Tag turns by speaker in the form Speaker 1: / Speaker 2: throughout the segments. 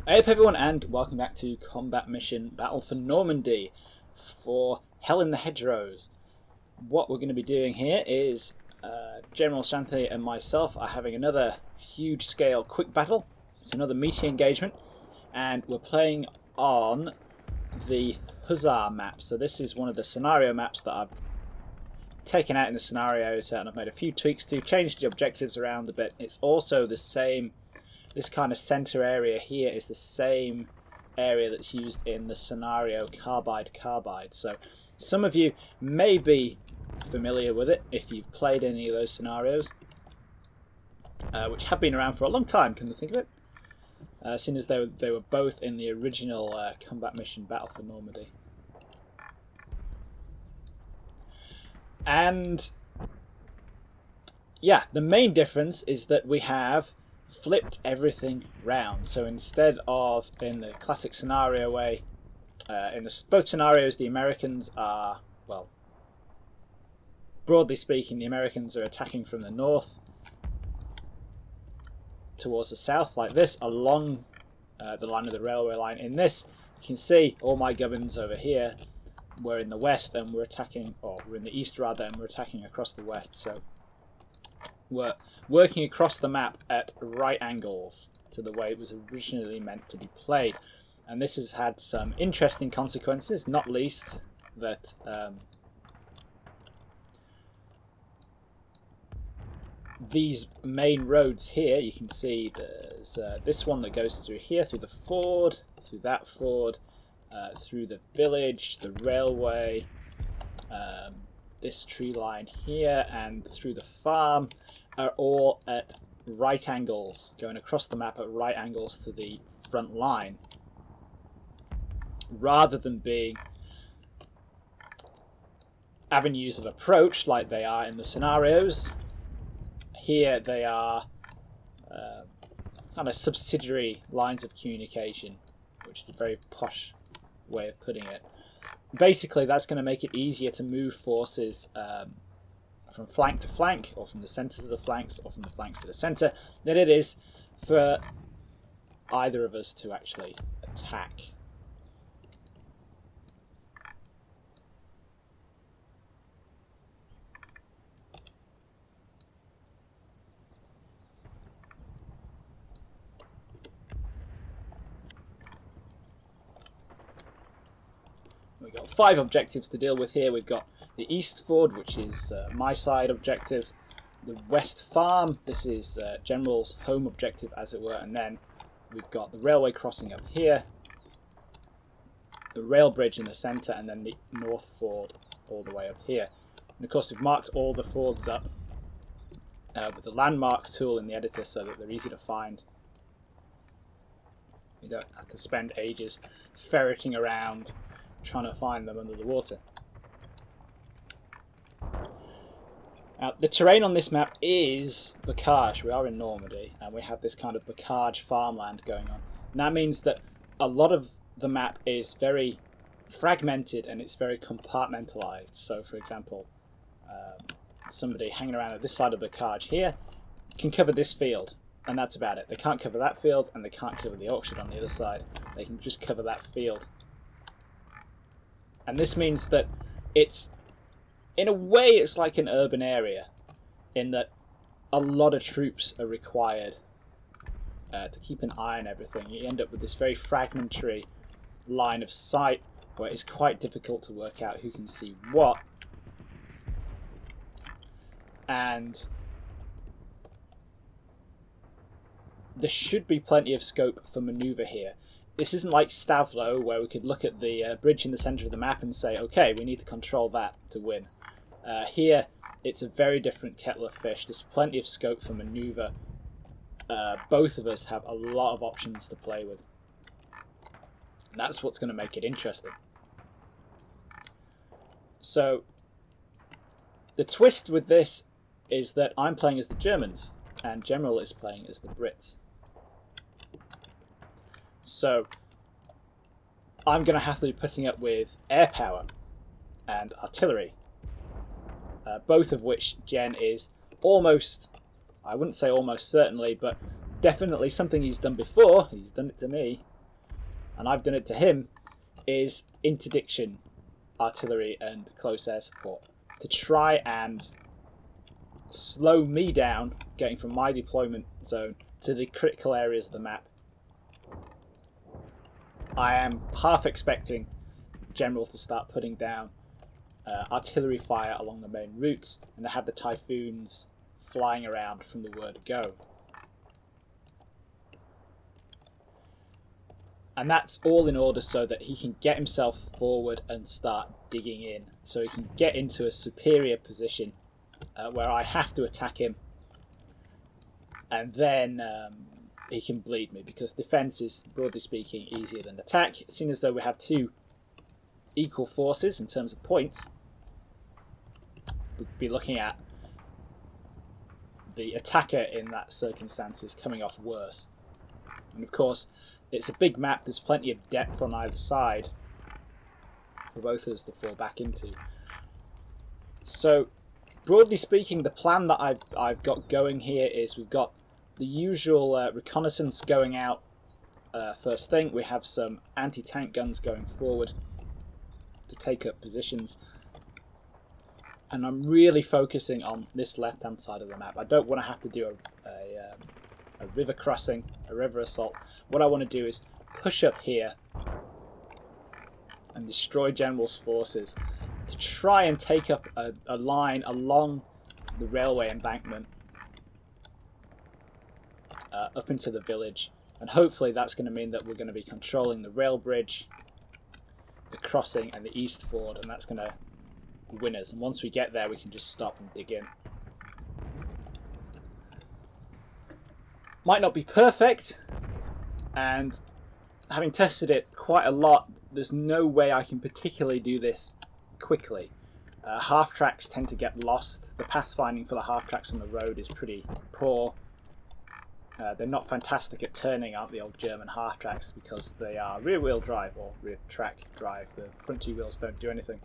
Speaker 1: Hey up everyone, and welcome back to Combat Mission Battle for Normandy for Hell in the Hedgerows. What we're going to be doing here is General Shanty and myself are having another huge scale quick battle. It's another meaty engagement, and we're playing on the Hussar map. So this is one of the scenario maps that I've taken out in the scenarios, and I've made a few tweaks to change the objectives around a bit. It's also the same. This kind of center area here is the same area that's used in the scenario Carbide. So some of you may be familiar with it if you've played any of those scenarios, which have been around for a long time, come to think of it, seeing as they were both in the original Combat Mission Battle for Normandy. And yeah, the main difference is that we have flipped everything round. So instead of in the classic scenario way, in both scenarios the Americans are, well, broadly speaking, the Americans are attacking from the north towards the south like this, along the line of the railway line. In this, you can see all my gubbins over here. We're in the west and we're attacking, or we're in the east rather, and we're attacking across the west. So we're working across the map at right angles to the way it was originally meant to be played. And this has had some interesting consequences, not least that these main roads here, you can see there's this one that goes through here, through the ford, through that ford, through the village, the railway, this tree line here, and through the farm, are all at right angles, going across the map at right angles to the front line, rather than being avenues of approach like they are in the scenarios. Here they are kind of subsidiary lines of communication, which is a very posh way of putting it. Basically, that's going to make it easier to move forces from flank to flank, or from the centre to the flanks, or from the flanks to the centre, than it is for either of us to actually attack. We've got 5 objectives to deal with here. We've got the East Ford, which is my side objective, the West Farm, this is General's home objective as it were, and then we've got the railway crossing up here, the rail bridge in the centre, and then the North Ford all the way up here. And of course we've marked all the fords up with the landmark tool in the editor so that they're easy to find. You don't have to spend ages ferreting around trying to find them under the water. Now, the terrain on this map is Bocage. We are in Normandy, and we have this kind of Bocage farmland going on. And that means that a lot of the map is very fragmented and it's very compartmentalized. So, for example, somebody hanging around at this side of Bocage here can cover this field, and that's about it. They can't cover that field, and they can't cover the orchard on the other side. They can just cover that field. And this means that it's, in a way, it's like an urban area, in that a lot of troops are required to keep an eye on everything. You end up with this very fragmentary line of sight where it's quite difficult to work out who can see what. And there should be plenty of scope for manoeuvre here. This isn't like Stavelot, where we could look at the bridge in the centre of the map and say, okay, we need to control that to win. Here, it's a very different kettle of fish. There's plenty of scope for manoeuvre. Both of us have a lot of options to play with. And that's what's going to make it interesting. So, the twist with this is that I'm playing as the Germans, and General is playing as the Brits. So I'm going to have to be putting up with air power and artillery, both of which Gen is almost, I wouldn't say almost certainly, but definitely something he's done before, he's done it to me, and I've done it to him, is interdiction artillery and close air support to try and slow me down getting from my deployment zone to the critical areas of the map. I am half expecting General to start putting down artillery fire along the main routes and to have the Typhoons flying around from the word go. And that's all in order so that he can get himself forward and start digging in, so he can get into a superior position where I have to attack him, and then he can bleed me, because defense is, broadly speaking, easier than attack. Seeing as though we have two equal forces in terms of points, we'd be looking at the attacker in that circumstances coming off worse. And of course, it's a big map, there's plenty of depth on either side for both of us to fall back into. So, broadly speaking, the plan that I've got going here is we've got the usual reconnaissance going out first thing. We have some anti-tank guns going forward to take up positions. And I'm really focusing on this left-hand side of the map. I don't want to have to do a river crossing, a river assault. What I want to do is push up here and destroy General's forces to try and take up a line along the railway embankment up into the village, and hopefully that's going to mean that we're going to be controlling the rail bridge, the crossing and the east ford, and that's going to win us. And once we get there we can just stop and dig in. Might not be perfect, and having tested it quite a lot, there's no way I can particularly do this quickly. Half tracks tend to get lost. The pathfinding for the half tracks on the road is pretty poor. They're not fantastic at turning, aren't the old German half tracks, because they are rear wheel drive or rear track drive. The front two wheels don't do anything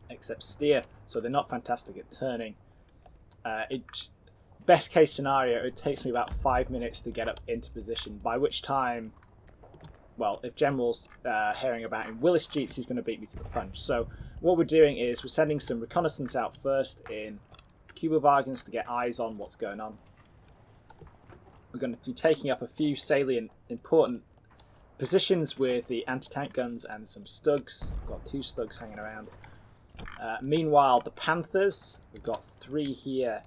Speaker 1: except steer, so they're not fantastic at turning. Best case scenario, it takes me about 5 minutes to get up into position, by which time, well, if General's herring about in Willis Jeeps, he's going to beat me to the punch. So what we're doing is we're sending some reconnaissance out first in Cuba wagons to get eyes on what's going on. We're going to be taking up a few salient, important positions with the anti-tank guns and some Stugs. We've got 2 Stugs hanging around. Meanwhile, the Panthers, we've got 3 here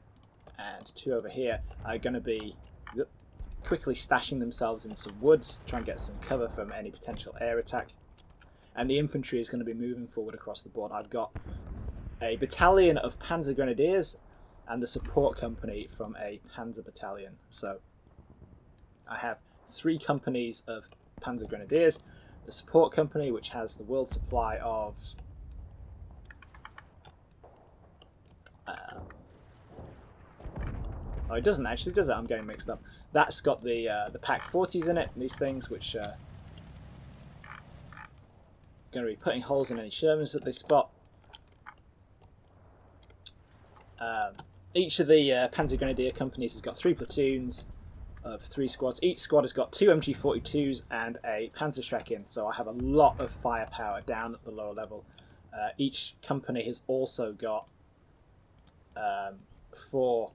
Speaker 1: and 2 over here, are going to be quickly stashing themselves in some woods to try and get some cover from any potential air attack. And the infantry is going to be moving forward across the board. I've got a battalion of Panzer Grenadiers and the support company from a Panzer battalion. So I have 3 companies of Panzer Grenadiers, the support company, which has the world supply of oh, it doesn't actually, does it? I'm getting mixed up. That's got the Pack 40s in it, these things, which are going to be putting holes in any Shermans that they spot. Each of the Panzer Grenadier companies has got 3 platoons of 3 squads. Each squad has got 2 MG42s and a Panzerschrecken, so I have a lot of firepower down at the lower level. Each company has also got 4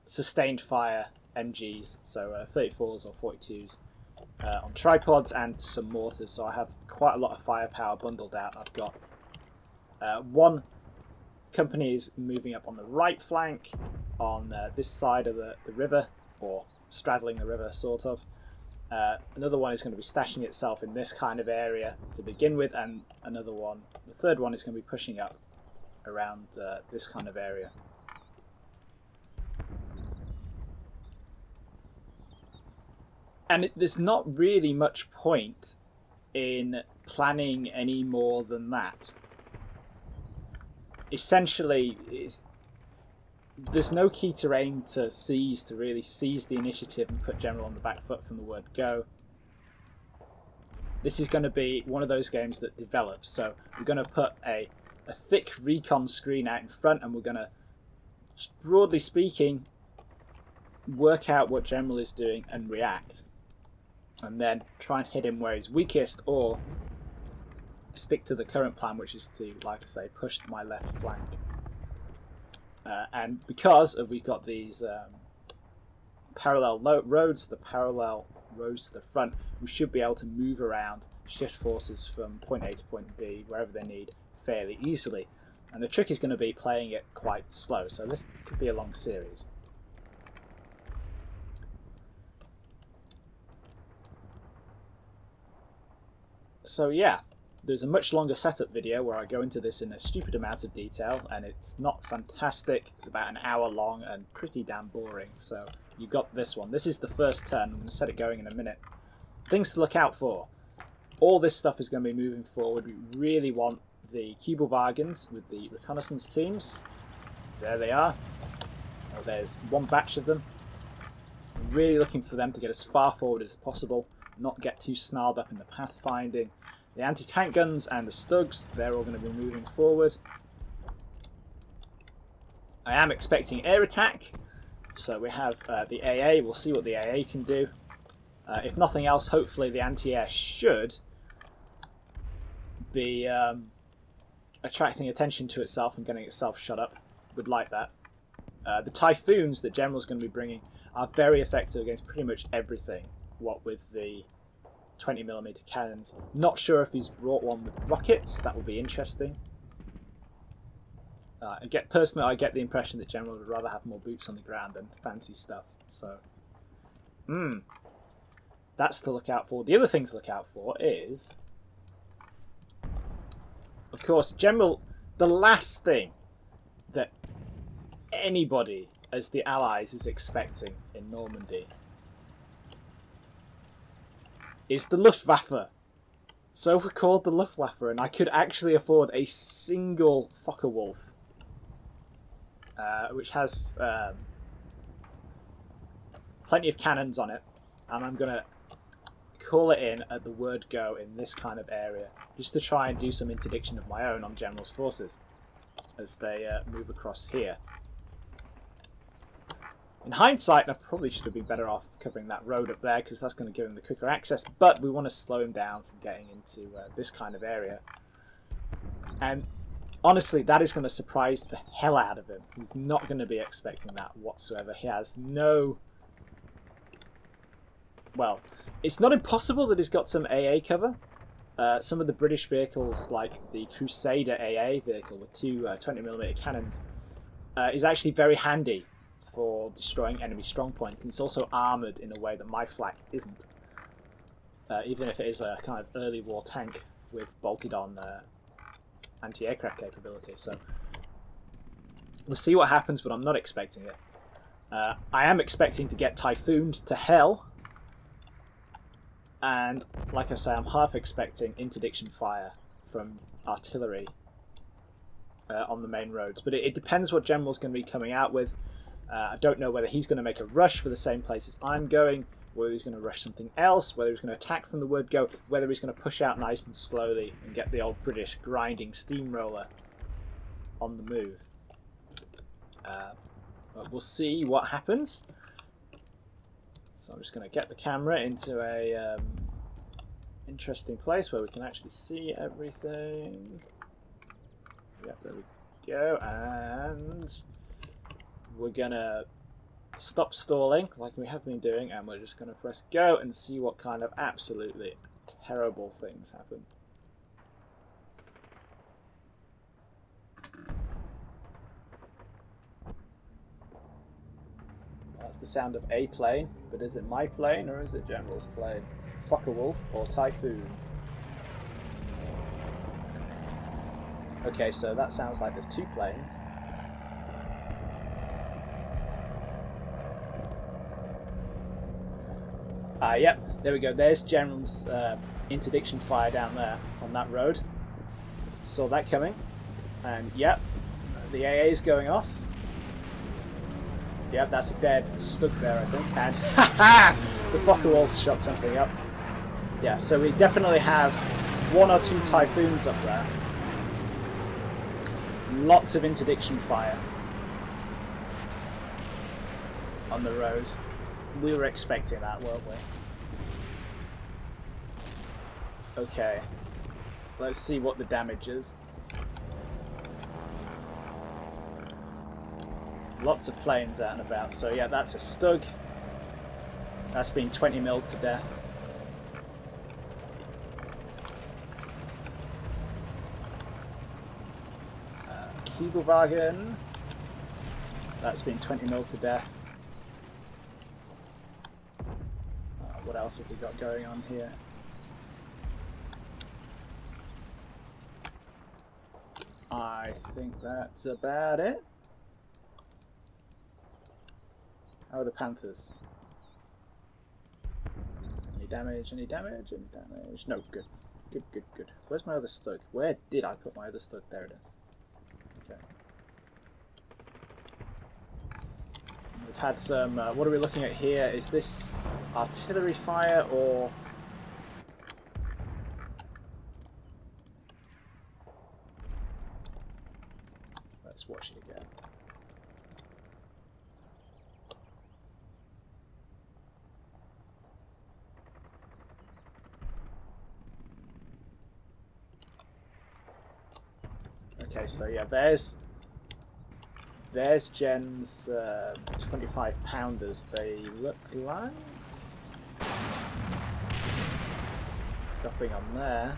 Speaker 1: sustained fire MGs, so 34s or 42s on tripods, and some mortars, so I have quite a lot of firepower bundled out. I've got 1 company is moving up on the right flank on this side of the river, or straddling the river sort of. Another one is going to be stashing itself in this kind of area to begin with, and another one, the third one, is going to be pushing up around this kind of area. And there's not really much point in planning any more than that. Essentially, there's no key terrain to really seize the initiative and put General on the back foot from the word go. This is going to be one of those games that develops, so we're going to put a thick recon screen out in front, and we're going to, broadly speaking, work out what General is doing and react, and then try and hit him where he's weakest, or stick to the current plan, which is to, like I say, push my left flank. And because we've got these parallel roads, the parallel roads to the front, we should be able to move around, shift forces from point A to point B, wherever they need, fairly easily. And the trick is going to be playing it quite slow, so this could be a long series. So yeah, there's a much longer setup video where I go into this in a stupid amount of detail, and it's not fantastic. It's about an hour long and pretty damn boring. So you got this one. This is the first turn. I'm going to set it going in a minute. Things to look out for. All this stuff is going to be moving forward. We really want the Kübelwagens with the reconnaissance teams. There they are. Oh, there's one batch of them. I'm really looking for them to get as far forward as possible, not get too snarled up in the pathfinding. The anti-tank guns and the Stugs, they're all going to be moving forward. I am expecting air attack, so we have the AA. We'll see what the AA can do. If nothing else, hopefully the anti-air should be attracting attention to itself and getting itself shut up. Would like that. The Typhoons that General's going to be bringing are very effective against pretty much everything, what with the 20mm cannons. Not sure if he's brought one with rockets. That will be interesting. Personally, I get the impression that General would rather have more boots on the ground than fancy stuff. So, that's to look out for. The other thing to look out for is, of course, General. The last thing that anybody, as the Allies, is expecting in Normandy is the Luftwaffe. So we're called the Luftwaffe, and I could actually afford a single Focke-Wulf, which has plenty of cannons on it, and I'm going to call it in at the word go in this kind of area, just to try and do some interdiction of my own on General's forces as they move across here. In hindsight, I probably should have been better off covering that road up there, because that's going to give him the quicker access, but we want to slow him down from getting into this kind of area. And honestly, that is going to surprise the hell out of him. He's not going to be expecting that whatsoever. He has no... Well, it's not impossible that he's got some AA cover. Some of the British vehicles, like the Crusader AA vehicle with two 20mm cannons, is actually very handy for destroying enemy strongpoints. It's also armoured in a way that my flak isn't, even if it is a kind of early war tank with bolted on anti-aircraft capability. So we'll see what happens, but I'm not expecting it. I am expecting to get typhooned to hell, and like I say, I'm half expecting interdiction fire from artillery on the main roads, but it depends what General's going to be coming out with. I don't know whether he's going to make a rush for the same places I'm going, whether he's going to rush something else, whether he's going to attack from the word go, whether he's going to push out nice and slowly and get the old British grinding steamroller on the move. But we'll see what happens. So I'm just going to get the camera into a interesting place where we can actually see everything. Yep, there we go, and we're gonna stop stalling like we have been doing, and we're just gonna press go and see what kind of absolutely terrible things happen. Well, that's the sound of a plane, but is it my plane or is it General's plane? Focke-Wulf or Typhoon? Okay, so that sounds like there's two planes. Yep, there we go. There's General's interdiction fire down there on that road. Saw that coming. And yep, the AA is going off. Yep, that's a dead Stug there, I think. And ha-ha! The Focke-Wulf shot something up. Yeah, so we definitely have one or two Typhoons up there. Lots of interdiction fire. on the roads. We were expecting that, weren't we? Okay. Let's see what the damage is. Lots of planes out and about. So yeah, that's a Stug. That's been 20 milled to death. Kugelwagen. That's been 20 milled to death. What else have we got going on here? I think that's about it. How are the Panthers? Any damage? Any damage? Any damage? No, good. Good, good, good. Where's my other Stug? Where did I put my other Stug? There it is. Okay. We've had some... what are we looking at here? Is this artillery fire or... Let's watch it again. Okay, so yeah, there's Jen's 25 pounders. They look like dropping on there.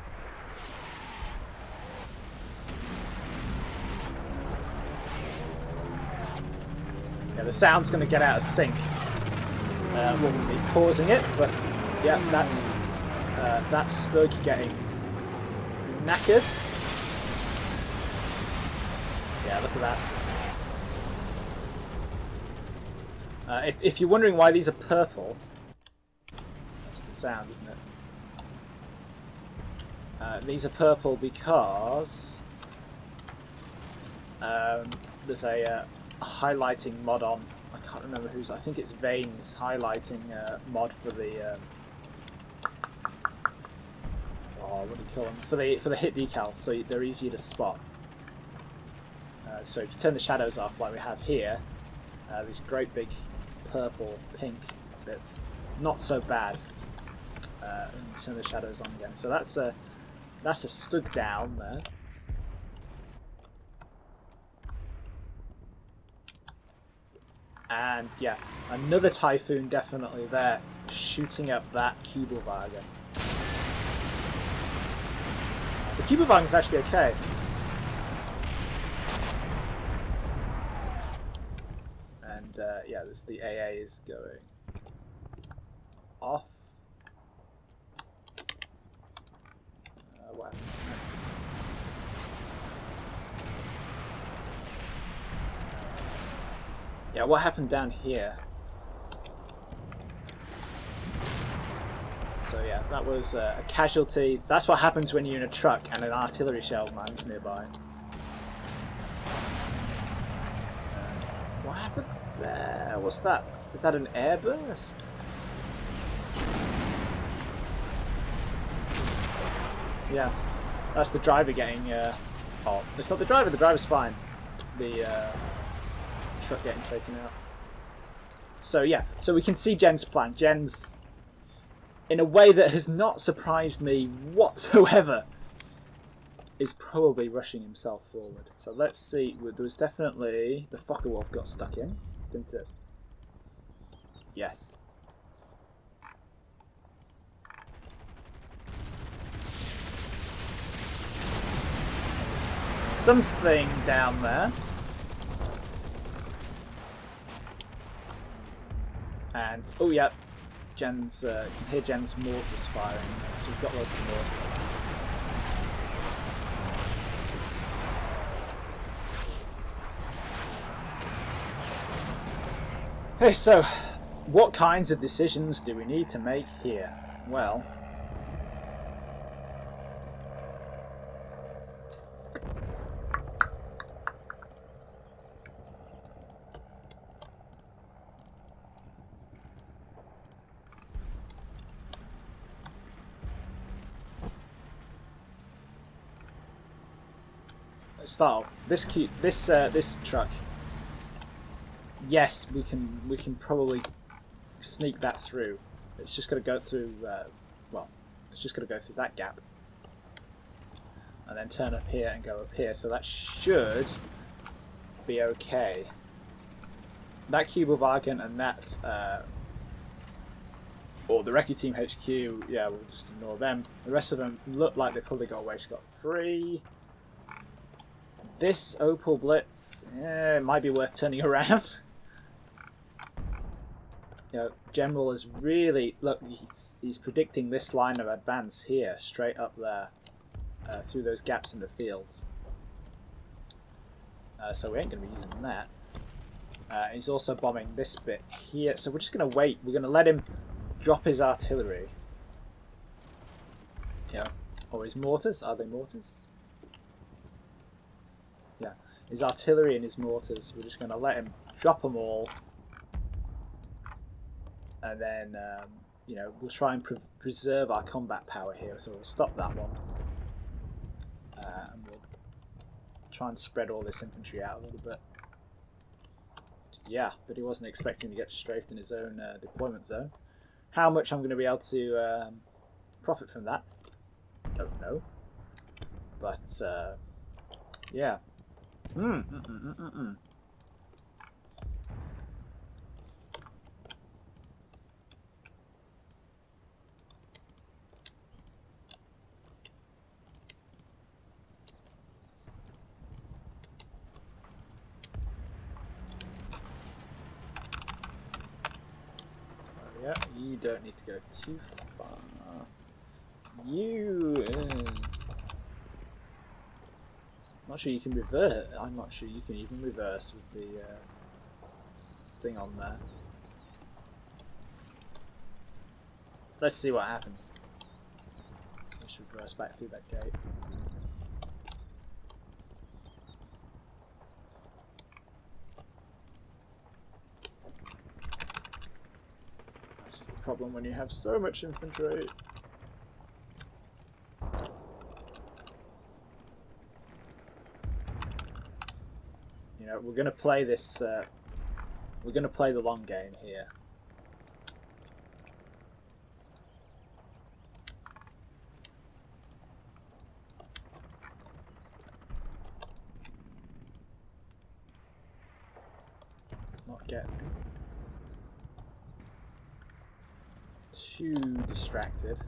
Speaker 1: Yeah, the sound's going to get out of sync. We'll be pausing it, but yeah, that's Stug getting knackered. Yeah, look at that. If you're wondering why these are purple, that's the sound, isn't it? These are purple because there's a highlighting mod on. I can't remember whose. I think it's Vane's highlighting mod for the what do you call them? For the hit decals, so they're easier to spot. So if you turn the shadows off, like we have here, this great big purple pink bits, not so bad. And turn the shadows on again. So that's a Stug down there. And yeah, another Typhoon definitely there, shooting up that Kugelwagen. The Kugelwagen's actually okay. And yeah, the AA is going off. What happens next? Yeah, what happened down here? So yeah, that was a casualty. That's what happens when you're in a truck and an artillery shell lands nearby. What happened there? What's that? Is that an airburst? Yeah, that's the driver getting... oh, it's not the driver. The driver's fine. The truck getting taken out. So yeah, so we can see Jen's plan. Jen's, in a way that has not surprised me whatsoever, is probably rushing himself forward. So let's see. There was definitely... The Focke-Wulf got stuck in, didn't it? Yes. There's something down there. And, oh yeah, Jen's, you can hear Jen's mortars firing. So he's got lots of mortars. Okay, so what kinds of decisions do we need to make here? Well, let's start off. This truck yes, we can probably sneak that through. It's just got to go through. Well, it's just got to go through that gap, and then turn up here and go up here. So that should be okay. That cube of Argent and that, or the Recce Team HQ, yeah, we'll just ignore them. The rest of them look like they probably got away. She's got 3. This Opal Blitz, yeah, it might be worth turning around. You know, General is really, look, he's predicting this line of advance here, straight up there, through those gaps in the fields. So we ain't going to be using that. He's also bombing this bit here, so we're just going to wait. We're going to let him drop his artillery. Yeah, or his mortars. Are they mortars? Yeah, his artillery and his mortars. We're just going to let him drop them all. And then, you know, we'll try and preserve our combat power here. So we'll stop that one. And we'll try and spread all this infantry out a little bit. Yeah, but he wasn't expecting to get strafed in his own deployment zone. How much I'm going to be able to profit from that, don't know. But, yeah. Yeah, you don't need to go too far. You... I'm not sure you can revert. I'm not sure you can even reverse with the thing on there. Let's see what happens. Let's reverse back through that gate. This is the problem when you have so much infantry. You know, we're going to play this. We're going to play the long game here. Not get too distracted.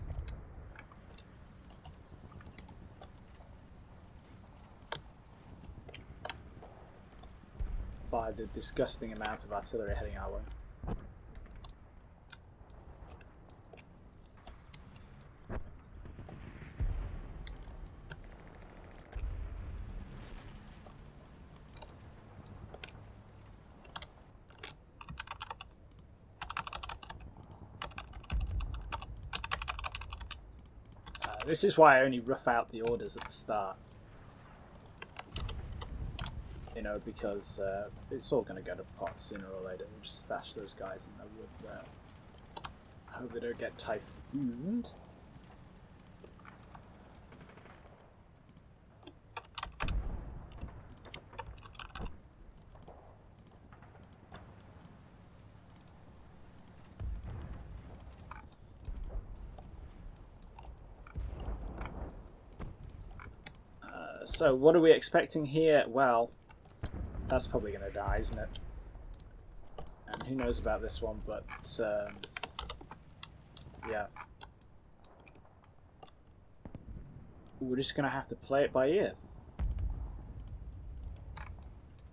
Speaker 1: By the disgusting amount of artillery heading our way. This is why I only rough out the orders at the start. You know, because it's all going to go to pot sooner or later. We'll just stash those guys in the wood there. I hope they don't get typhooned. So what are we expecting here? Well, that's probably going to die, isn't it? And who knows about this one, but yeah. We're just going to have to play it by ear.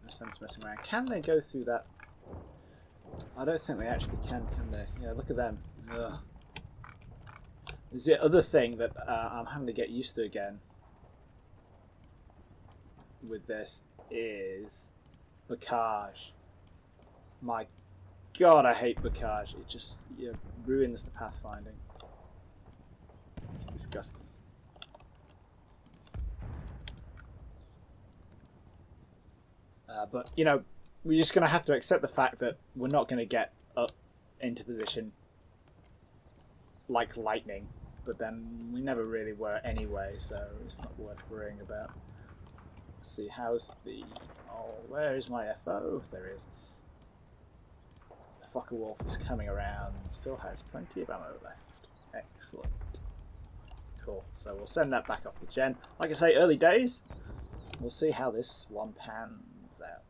Speaker 1: No sense messing around. Can they go through that? I don't think they actually can they? Yeah, look at them. Ugh. The other thing that I'm having to get used to again with this is Bocage. My God, I hate Bocage. It just ruins the pathfinding. It's disgusting. But, you know, we're just going to have to accept the fact that we're not going to get up into position like lightning. But then we never really were anyway, so it's not worth worrying about. Let's see, how's the... Oh, where is my FO? There he is. fucker wolf is coming around. Still has plenty of ammo left. Excellent. Cool. So we'll send that back off the gen. Like I say, early days. We'll see how this one pans out.